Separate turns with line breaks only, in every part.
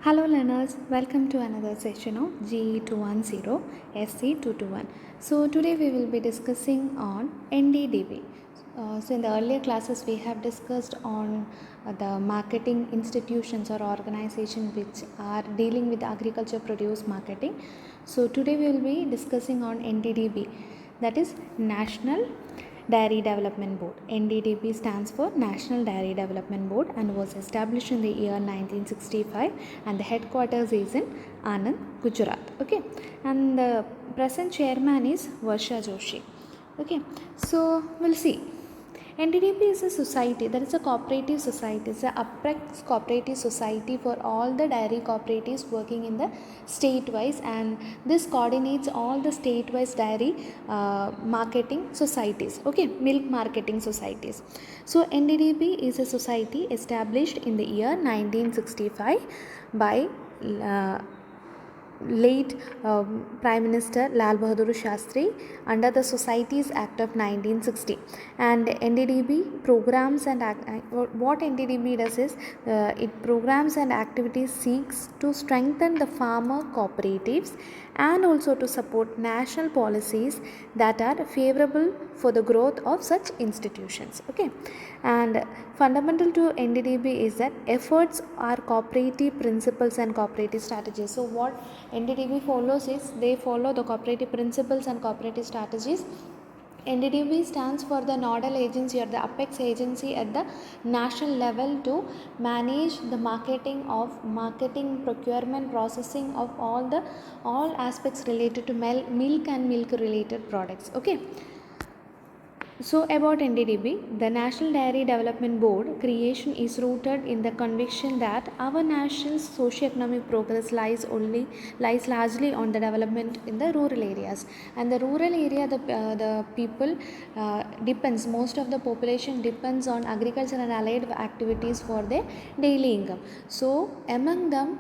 Hello learners, welcome to another session of GE210 SC221. So today we will be discussing on NDDB. So in the earlier classes we have discussed on the marketing institutions or organizations which are dealing with agriculture produce marketing. So today we will be discussing on NDDB, that is National Dairy Development Board. NDDB stands for National Dairy Development Board and was established in the year 1965, and the headquarters is in Anand, Gujarat. Okay, and the present chairman is Varsha Joshi. Okay, so we'll see. NDDB is a society, that is a cooperative society. It's a upright cooperative society for all the dairy cooperatives working in the state-wise, and this coordinates all the state-wise dairy marketing societies, okay, milk marketing societies. So NDDB is a society established in the year 1965 by late Prime Minister Lal Bahadur Shastri under the Societies Act of 1960. And NDDB programs and what NDDB does is it programs and activities seeks to strengthen the farmer cooperatives and also to support national policies that are favorable for the growth of such institutions. Okay, and fundamental to NDDB is that efforts are cooperative principles and cooperative strategies. So what NDDB follows is they follow the cooperative principles and cooperative strategies. NDDB stands for the nodal agency or the apex agency at the national level to manage the marketing, procurement, processing of all aspects related to milk and milk related products. Okay. So about NDDB, the National Dairy Development Board creation is rooted in the conviction that our national socio-economic progress lies largely on the development in the rural areas, and the rural area the people depends, most of the population depends on agriculture and allied activities for their daily income. So among them,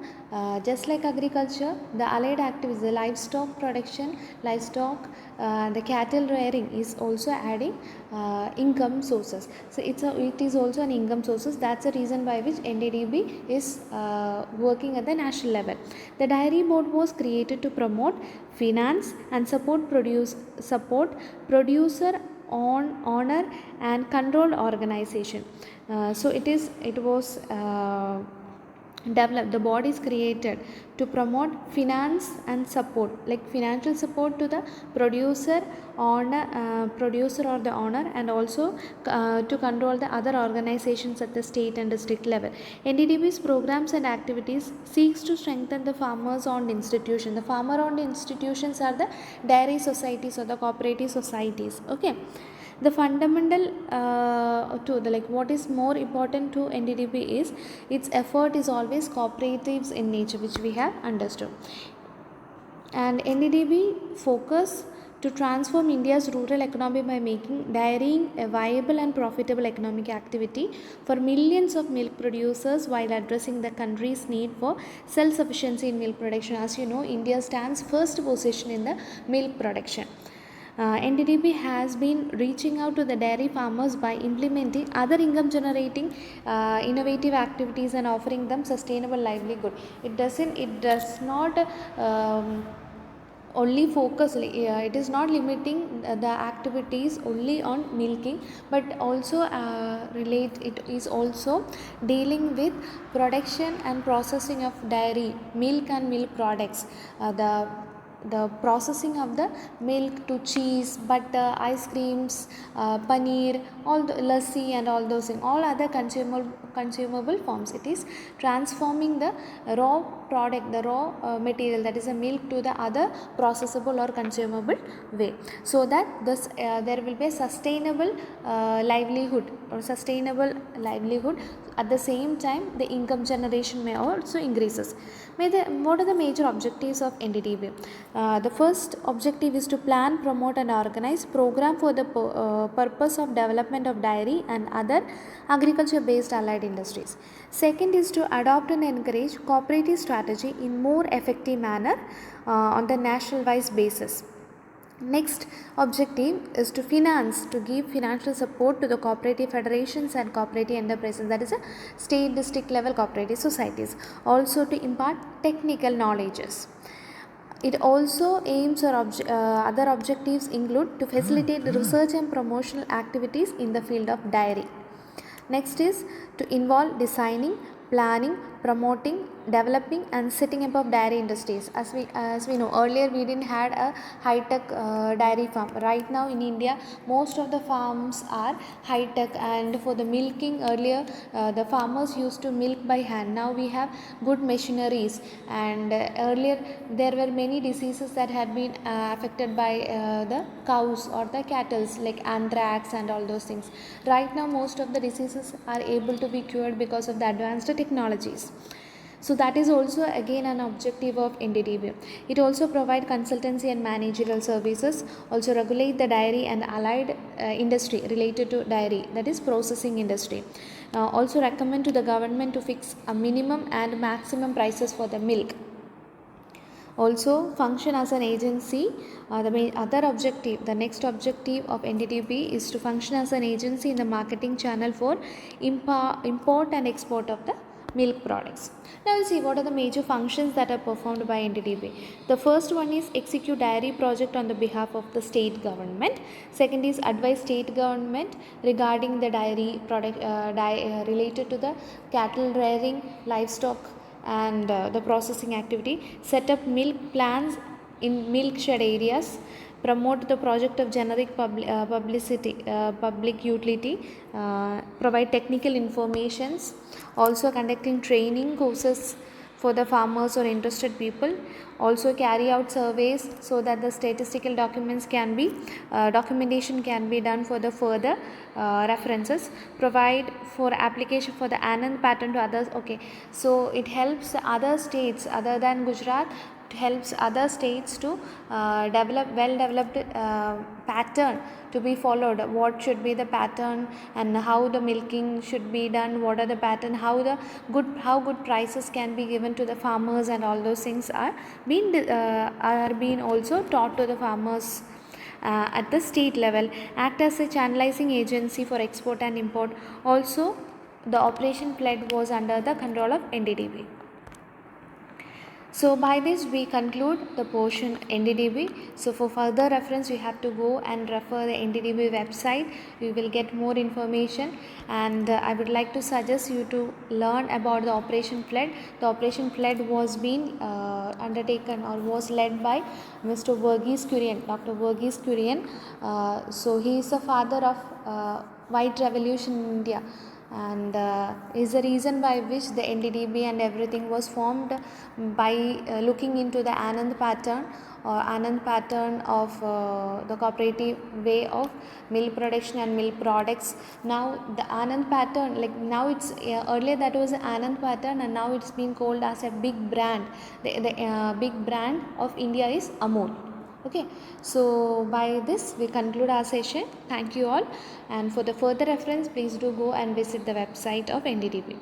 just like agriculture, the allied activities, the livestock production, the cattle rearing is also adding income sources. So it is also an income sources. That's the reason by which NDDB is working at the national level. The dairy board was created to promote, finance and support producer on honor and control organization. So it was developed, the body is created to promote finance and support, like financial support to the producer or the owner, and also to control the other organizations at the state and district level. NDDB's programs and activities seeks to strengthen the farmers owned institution. The farmer owned institutions are the dairy societies or the cooperative societies. Okay, the fundamental to the, like, what is more important to NDDB is its effort is always cooperatives in nature, which we have understood. And NDDB focus to transform India's rural economy by making dairying a viable and profitable economic activity for millions of milk producers while addressing the country's need for self-sufficiency in milk production. As you know, India stands first position in the milk production. NDDB has been reaching out to the dairy farmers by implementing other income generating innovative activities and offering them sustainable livelihood. It does not only focus, it is not limiting the activities only on milking, but also it is also dealing with production and processing of dairy, milk and milk products, the processing of the milk to cheese, butter, ice creams, paneer, all the lassi and all those things, all other consumable forms. It is transforming the raw product, the raw material, that is a milk, to the other processable or consumable way, so that this there will be a sustainable livelihood. At the same time, the income generation may also increases. What are the major objectives of NDDB? The first objective is to plan, promote and organize program for the purpose of development of dairy and other agriculture based allied industries. Second is to adopt and encourage cooperative strategy in more effective manner on the national wise basis. Next objective is to finance, to give financial support to the cooperative federations and cooperative enterprises, that is a state district level cooperative societies. Also to impart technical knowledges. It also aims or other objectives include to facilitate research and promotional activities in the field of dairy. Next is to involve designing, planning, promoting, developing and setting up of dairy industries. As we know, earlier we didn't had a high tech dairy farm. Right now in India most of the farms are high tech, and for the milking earlier the farmers used to milk by hand. Now we have good machineries, and earlier there were many diseases that had been affected by the cows or the cattle, like anthrax and all those things. Right now most of the diseases are able to be cured because of the advanced technologies. So that is also again an objective of NDDB. It also provide consultancy and managerial services, also regulate the dairy and allied industry related to dairy, that is processing industry. Also recommend to the government to fix a minimum and maximum prices for the milk. Also function as an agency. The next objective of NDDB is to function as an agency in the marketing channel for import and export of the milk products. Now we'll see what are the major functions that are performed by NDDB. The first one is execute dairy project on the behalf of the state government. Second is advise state government regarding the dairy product related to the cattle rearing, livestock and the processing activity. Set up milk plants in milk shed areas. Promote the project of generic public utility. Provide technical informations. Also conducting training courses for the farmers or interested people. Also carry out surveys so that the statistical documentation can be done for the further references. Provide for application for the Anand pattern to others. Okay, so it helps other states other than Gujarat, it helps other states to develop well developed pattern to be followed. What should be the pattern and how the milking should be done, what are the pattern, how good prices can be given to the farmers, and all those things are being also taught to the farmers at the state level. Act as a channelizing agency for export and import. Also the operation flood was under the control of NDDB. So by this we conclude the portion NDDB. So for further reference you have to go and refer the NDDB website. You will get more information, and I would like to suggest you to learn about the operation flood. The operation flood was being undertaken or was led by Mr. Verghese Kurian, Dr. Verghese Kurian. So he is the father of white revolution in India, and is the reason by which the NDDB and everything was formed, by looking into the Anand pattern or Anand pattern of the cooperative way of milk production and milk products. Now the Anand pattern, like now it's earlier that was the Anand pattern, and now it's been called as a big brand. The big brand of India is Amul. Okay, so by this we conclude our session. Thank you all, and for the further reference please do go and visit the website of NDDB.